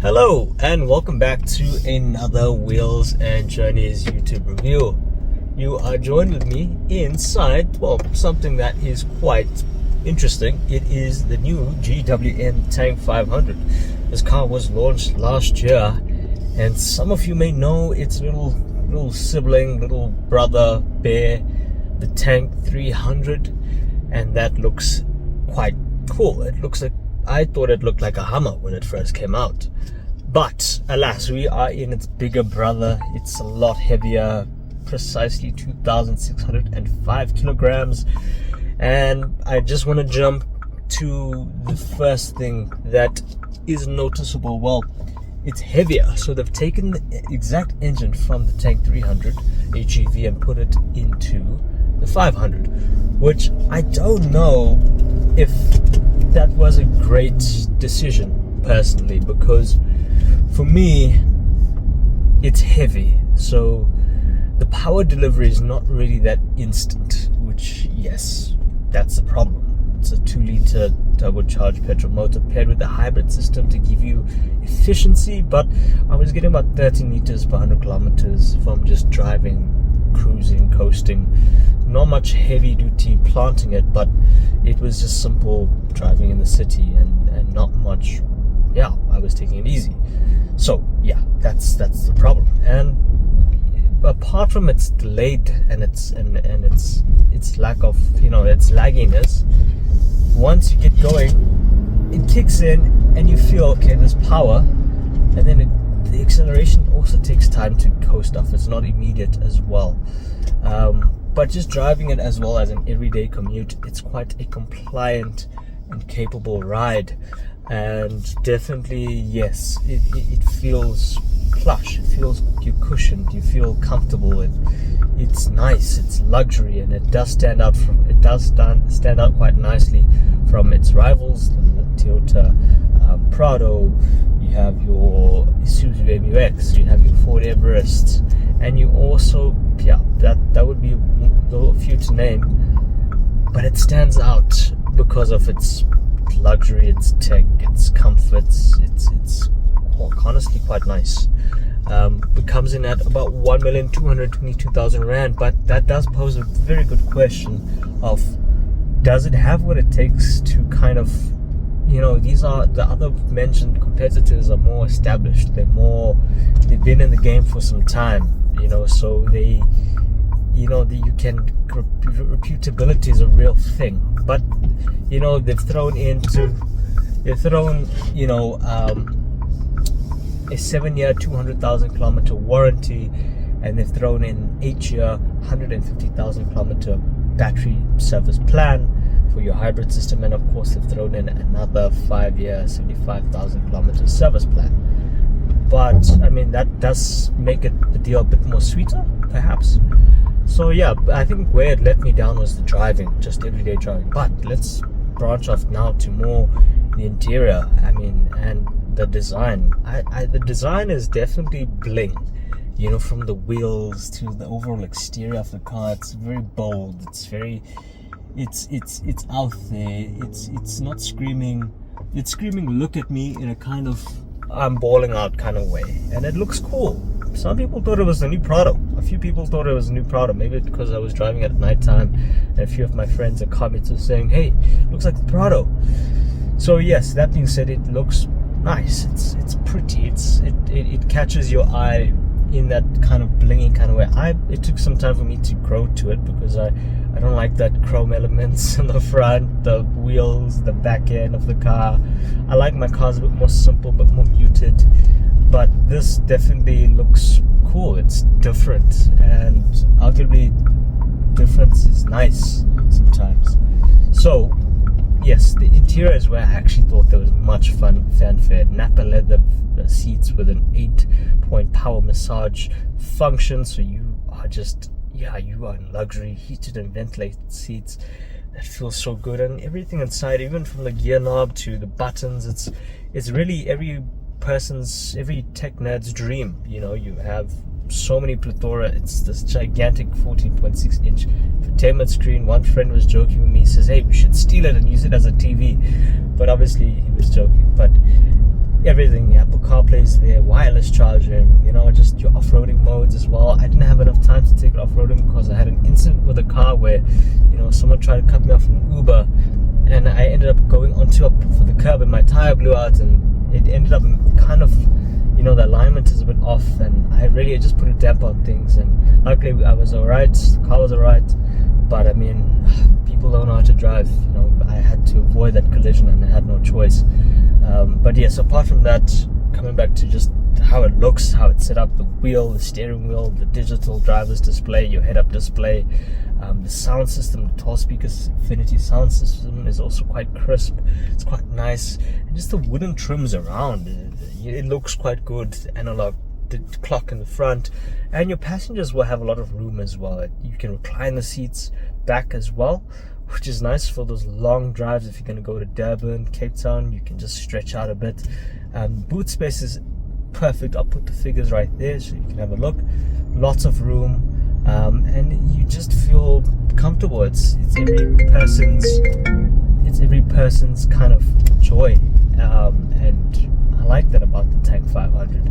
Hello and welcome back to another Wheels and Journeys YouTube review. You are joined with me inside, something that is quite interesting. It is the new GWM Tank 500. This car was launched last year, and some of you may know its little sibling, little brother bear, the Tank 300, and that looks quite cool. It looks like, I thought it looked like a Hummer when it first came out. But alas, we are in its bigger brother. It's a lot heavier, precisely 2,605 kilograms. And I just want to jump to the first thing that is noticeable. Well, it's heavier. So they've taken the exact engine from the Tank 300 HEV and put it into the 500, which I don't know if that was a great decision personally, because for me it's heavy, so the power delivery is not really that instant, which, yes, that's the problem. It's a 2-liter turbocharged petrol motor paired with a hybrid system to give you efficiency, but I was getting about 13 liters per 100 kilometers from just driving, cruising, coasting. Not much heavy duty planting it, but it was just simple driving in the city and not much. Yeah, I was taking it easy. So yeah, that's the problem. And apart from its delayed and its lack of, its lagginess, once you get going, it kicks in and you feel, okay, there's power, and then the acceleration also takes time to coast off. It's not immediate as well. But just driving it as well as an everyday commute, it's quite a compliant and capable ride. And definitely, yes, it feels plush. It feels you're cushioned. You feel comfortable. It's nice. It's luxury, and it does stand out quite nicely from its rivals, the Toyota Prado. You have your Isuzu MU-X. You have your Ford Everest, and you also, that would be a few to name, but it stands out because of its luxury, its tech, its comforts. It's honestly quite nice. It comes in at about 1,222,000 rand, but that does pose a very good question of, does it have what it takes to kind of, these are the other mentioned competitors are more established. They've been in the game for some time, so they, reputability is a real thing. But they've thrown a 7-year 200,000 kilometer warranty, and they've thrown in an 8-year 150,000 kilometer battery service plan for your hybrid system, and of course they've thrown in another 5-year 75,000 kilometer service plan. But I mean, that does make the deal a bit more sweeter, perhaps. So yeah, I think where it let me down was the driving, just everyday driving. But let's branch off now to more the interior. I mean, and the design. The design is definitely bling. From the wheels to the overall exterior of the car, it's very bold. It's very, it's out there. It's not screaming. It's screaming, "Look at me!" in a kind of I'm balling out kind of way, and it looks cool. Some people thought it was a new Prado. A few people thought it was a new Prado, maybe because I was driving it at night time, and a few of my friends in comments were saying, "Hey, looks like the Prado." So yes, that being said, it looks nice. It's pretty. It catches your eye in that kind of blingy kind of way. It took some time for me to grow to it, because I don't like that chrome elements in the front, the wheels, the back end of the car. I like my cars a bit more simple, but more muted. But this definitely looks cool. It's different, and arguably difference is nice sometimes. So yes, the interior is where I actually thought there was much fanfare. Nappa leather seats with an 8-point power massage function, so you are in luxury, heated and ventilated seats that feel so good. And everything inside, even from the gear knob to the buttons, it's really every tech nerd's dream. You have so many plethora. It's this gigantic 14.6 inch infotainment screen. One friend was joking with me. He says, "Hey, we should steal it and use it as a TV," but obviously he was joking. But everything. Apple CarPlay is there, wireless charging, you know, just your off-roading modes as well. I didn't have enough time to take it off-roading because I had an incident with a car where, you know, someone tried to cut me off in Uber, and I ended up going onto for the curb and my tire blew out, and it ended up kind of, you know, the alignment is a bit off, and I just put a damper on things, and luckily I was alright, the car was alright. But I mean, people don't know how to drive, you know. I had to avoid that collision and I had no choice. But yes, apart from that, coming back to just how it looks, how it's set up, the wheel, the steering wheel, the digital driver's display, your head-up display, the sound system, the 12 speakers Infinity sound system is also quite crisp. It's quite nice, and just the wooden trims around, it looks quite good. The analog, the clock in the front, and your passengers will have a lot of room as well. You can recline the seats back as well, which is nice for those long drives. If you're going to go to Durban, Cape Town, you can just stretch out a bit. Boot space is perfect. I'll put the figures right there so you can have a look. Lots of room, and you just feel comfortable. It's every person's kind of joy, and I like that about the Tank 500.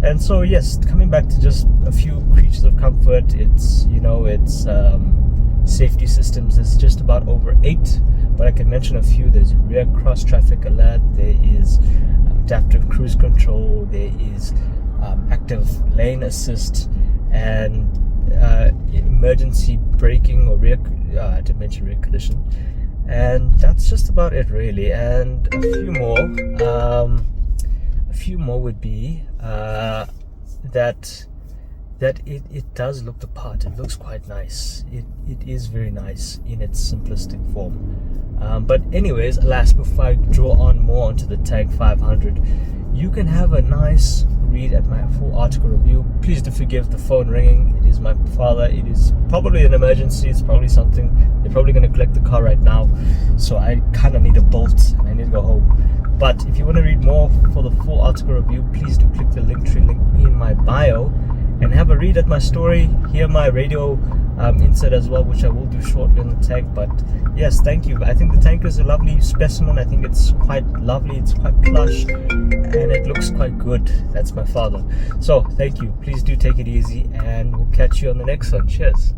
And so yes, coming back to just a few creatures of comfort, it's, you know, it's safety systems is just about over 8, but I can mention a few. There's rear cross traffic alert, there is adaptive cruise control, there is active lane assist, and emergency braking or rear, I did mention rear collision, and that's just about it really. And a few more would be that it does look the part. It looks quite nice. It is very nice in its simplistic form. But anyways, alas, before I draw on more onto the Tank 500, you can have a nice read at my full article review. Please do forgive the phone ringing. It is my father. It is probably an emergency. It's probably something. They're probably going to collect the car right now, so I kind of need a bolt and I need to go home. But if you want to read more for the full article review, please do click the Linktree link in my bio and have a read at my story. Hear my radio insert as well, which I will do shortly on the Tank. But yes, thank you. I think the Tank is a lovely specimen. I think it's quite lovely, it's quite plush, and it looks quite good. That's my father. So thank you. Please do take it easy, and we'll catch you on the next one. Cheers.